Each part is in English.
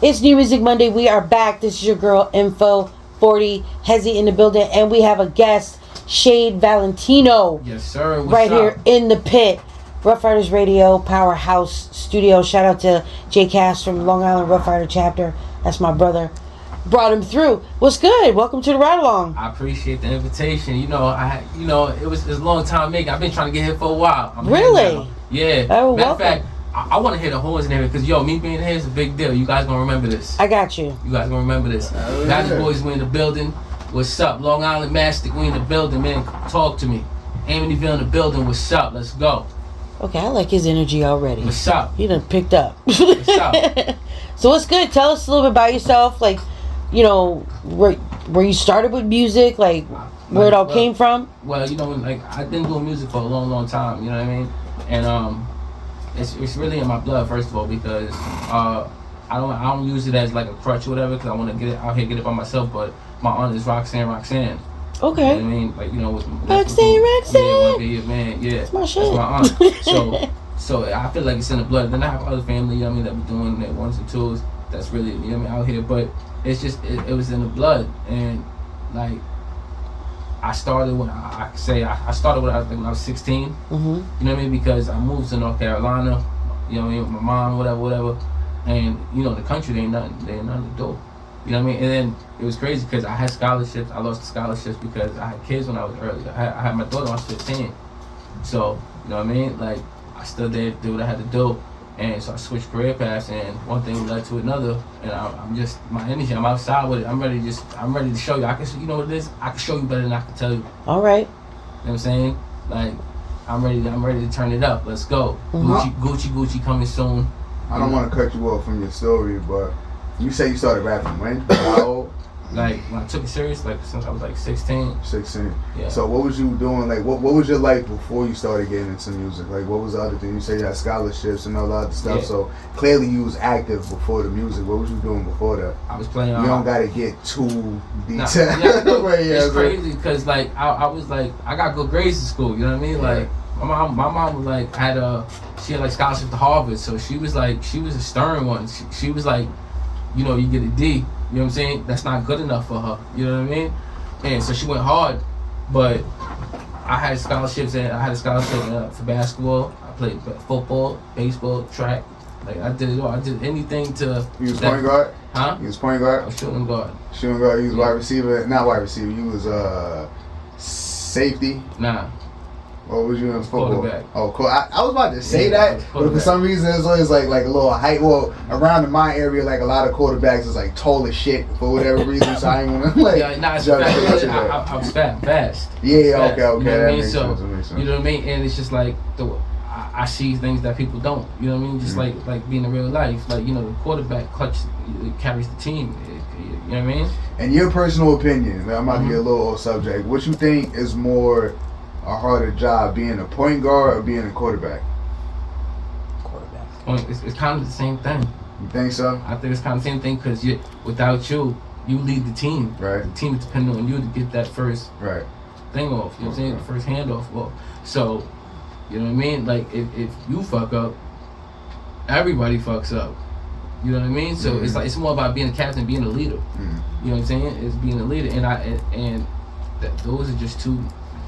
It's New Music Monday. We are back. This is your girl, Info 40, Hezzy in the building. And we have a guest, Shade Valintino. Yes, sir. What's right up? here in the pit. Rough Riders Radio, Powerhouse Studio. Shout out to Jay Cass from Long Island Rough Rider Chapter. That's my brother. Brought him through. What's good? Welcome to the Ride Along. I appreciate the invitation. It was a long time making. I've been trying to get here for a while. Really? Yeah. Oh, Matter of welcome. fact, I want to hear the horns in here because, me being here is a big deal. You guys gonna remember this. I got you. You guys gonna remember this. Valley Boys, we in the building. What's up? Long Island Mastic, we in the building, man. Talk to me. Amityville in the building. What's up? Let's go. Okay, I like his energy already. What's up? He done picked up. What's up? So what's good? Tell us a little bit about yourself. Like, where you started with music, like where it all came from. Well, I've been doing music for a long, long time. You know what I mean? And it's really in my blood, first of all, because I don't use it as like a crutch or whatever, because I want to get it out here, get it by myself. But my aunt is Roxanne. Okay. You know what I mean? Roxanne. Yeah, man. Yeah. That's my shit. That's my aunt. So I feel like it's in the blood. Then I have other family, you know what I mean, that be doing their ones and twos. That's really, you know what I mean, out here. But it's just, it was in the blood. And like, I started when I started when I was 16. Mm-hmm. You know what I mean? Because I moved to North Carolina, you know what I mean, with my mom, whatever. And, the country, they ain't nothing to do. You know what I mean? And then it was crazy because I had scholarships. I lost the scholarships because I had kids when I was early. I had my daughter when I was 15. So, you know what I mean? Like, I still did what I had to do. And so I switched career paths, and one thing led to another. And I'm just, my energy, I'm outside with it. I'm ready to show you. You know what it is? I can show you better than I can tell you. All right. You know what I'm saying? Like, I'm ready to turn it up. Let's go. Mm-hmm. Gucci coming soon. I don't want to cut you off from your story, but you say you started rapping when? How old? Like, when I took it serious, like, since I was like 16. 16. Yeah. So what was you doing? Like, what was your life before you started getting into music? Like, what was the other thing? You say you had scholarships and all that other stuff. Yeah. So clearly you was active before the music. What was you doing before that? I was playing. You don't gotta get too detailed. It's crazy because like I was like, I got good grades in school. You know what I mean? Yeah. Like my mom was like she had like scholarship to Harvard, so she was a stern one. She was like, you get a D. You know what I'm saying? That's not good enough for her. You know what I mean? And so she went hard, but I had scholarships, and I had a scholarship for basketball. I played football, baseball, track. Like, I did it all. I did anything to. You was point guard? Huh? You was point guard? I was shooting guard. Shooting guard. You was wide receiver? Not wide receiver. You was safety? Nah. What was you in football? Quarterback. Oh, cool. I was about to say that, but for some reason it's always like a little height. Well, around in my area, like a lot of quarterbacks is like tall as shit for whatever reason. So I ain't wanna like. Yeah, nah, it's fast. I was fast. Yeah, fast. okay. You know what I mean? Makes sense. You know what I mean? And it's just like I see things that people don't. You know what I mean? Just like being in real life, like the quarterback clutch carries the team. You know what I mean? In your personal opinion, I'm about to get a little off subject. What you think is more a harder job, being a point guard or being a quarterback? Quarterback. It's kind of the same thing. You think so? I think it's kind of the same thing because without you lead the team. Right. The team is dependent on you to get that first thing off. You know what I'm saying? The first handoff. Well, so you know what I mean? Like if you fuck up, everybody fucks up. You know what I mean? So it's more about being a captain, being a leader. Mm-hmm. You know what I'm saying? It's being a leader, and those are just two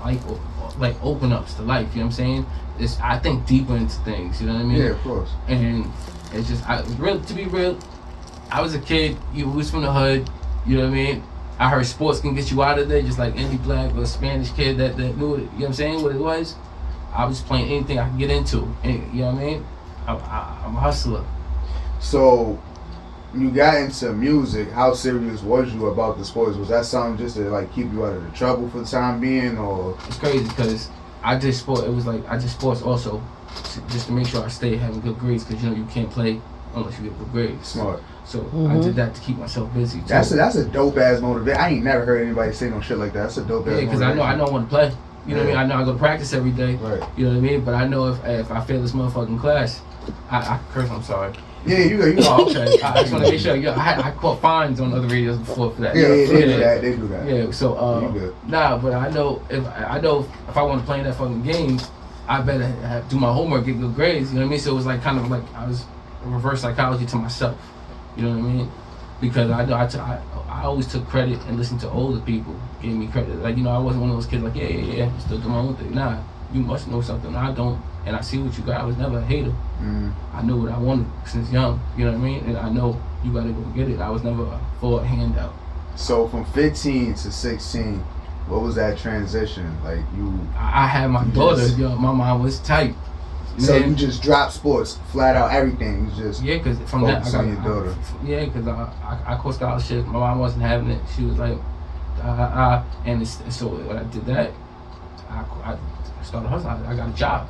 like open ups to life. You know what I'm saying? I think deeper into things. You know what I mean? Yeah, of course. And it's just to be real. I was a kid. You was from the hood. You know what I mean? I heard sports can get you out of there, just like any black or Spanish kid that knew it. You know what I'm saying? What it was. I was playing anything I could get into. And, you know what I mean? I'm a hustler. So, you got into music. How serious was you about the sports? Was that something just to like keep you out of the trouble for the time being, or? It's crazy because I did sport. It was like I did sports also, just to make sure I stay having good grades. Because you can't play unless you get good grades. Smart. So I did that to keep myself busy too. That's a dope ass motivation. I ain't never heard anybody say no shit like that. That's a dope ass motivation. Yeah, because I know I want to play. You know what I mean? I know I go to practice every day. Right. You know what I mean? But I know if I fail this motherfucking class, I curse. I'm sorry. Yeah, you go. Oh, okay. I just want to make sure. I caught fines on other radios before for that. Yeah, they do that. Yeah, so nah, but I know if I want to play in that fucking game, I better do my homework, get good grades. You know what I mean? So it was like kind of like I was reverse psychology to myself. You know what I mean? Because I always took credit and listened to older people, gave me credit. Like, you know, I wasn't one of those kids like, yeah, still do my own thing. Nah, you must know something I don't, and I see what you got. I was never a hater. I knew what I wanted since young, you know what I mean? And I know you gotta go get it. I was never for a handout. So from 15 to 16, what was that transition? Like I had my daughter, yo, my mom was tight. So you just dropped sports, flat out everything. You just because from that I got your daughter. Because I caught scholarship. My mom wasn't having it. She was like, and so when I did that, I started hustling. I got a job.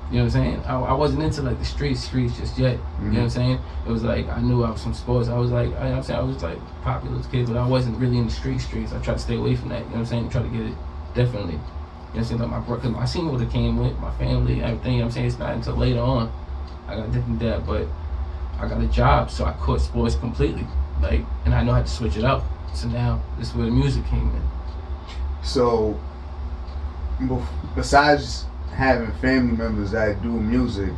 You know what I'm saying? I wasn't into like the streets just yet. You know what I'm saying? It was like I knew I was from sports. I was like, you know what I'm saying? I was like popular kid, but I wasn't really in the streets. I tried to stay away from that. You know what I'm saying? Try to get it differently. You know what I'm saying? Like my brother, I seen what it came with, my family, everything. You know what I'm saying? It's not until later on I got different that, but I got a job, so I quit sports completely. Like, and I know how to switch it up. So now this is where the music came in. So besides having family members that do music,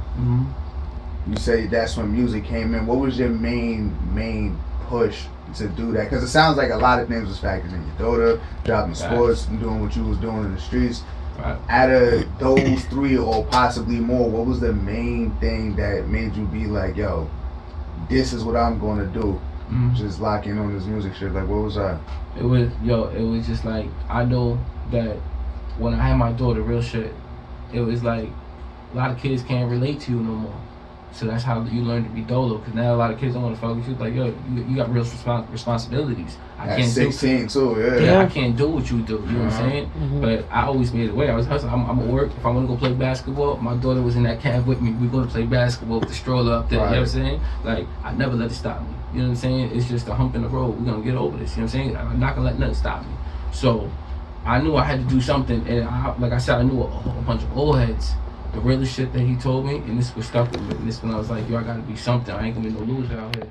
you say that's when music came in. What was your main push to do that? Because it sounds like a lot of things was factored in. Your daughter, dropping sports, and doing what you was doing in the streets. Right. Out of those three or possibly more, what was the main thing that made you be like, yo, this is what I'm going to do? Just lock in on this music shit. Like, what was that? It was just like, I know that when I had my daughter, real shit, it was like a lot of kids can't relate to you no more. So that's how you learn to be dolo. Because now a lot of kids don't want to fuck with you. Like, yo, you got real responsibilities. I At can't 16 too, yeah, I can't do what you do. You know what I'm saying? But I always made it way. I was hustling. I'm gonna work. If I want to go play basketball, my daughter was in that cab with me. We go to play basketball with the stroller up there. You know what I'm saying? Like, I never let it stop me. You know what I'm saying? It's just a hump in the road. We're gonna get over this. You know what I'm saying? I'm not gonna let nothing stop me. So I knew I had to do something, and like I said, I knew a bunch of old heads. The realest shit that he told me, and this was stuck with me. And this when I was like, yo, I gotta be something. I ain't gonna be no loser out here.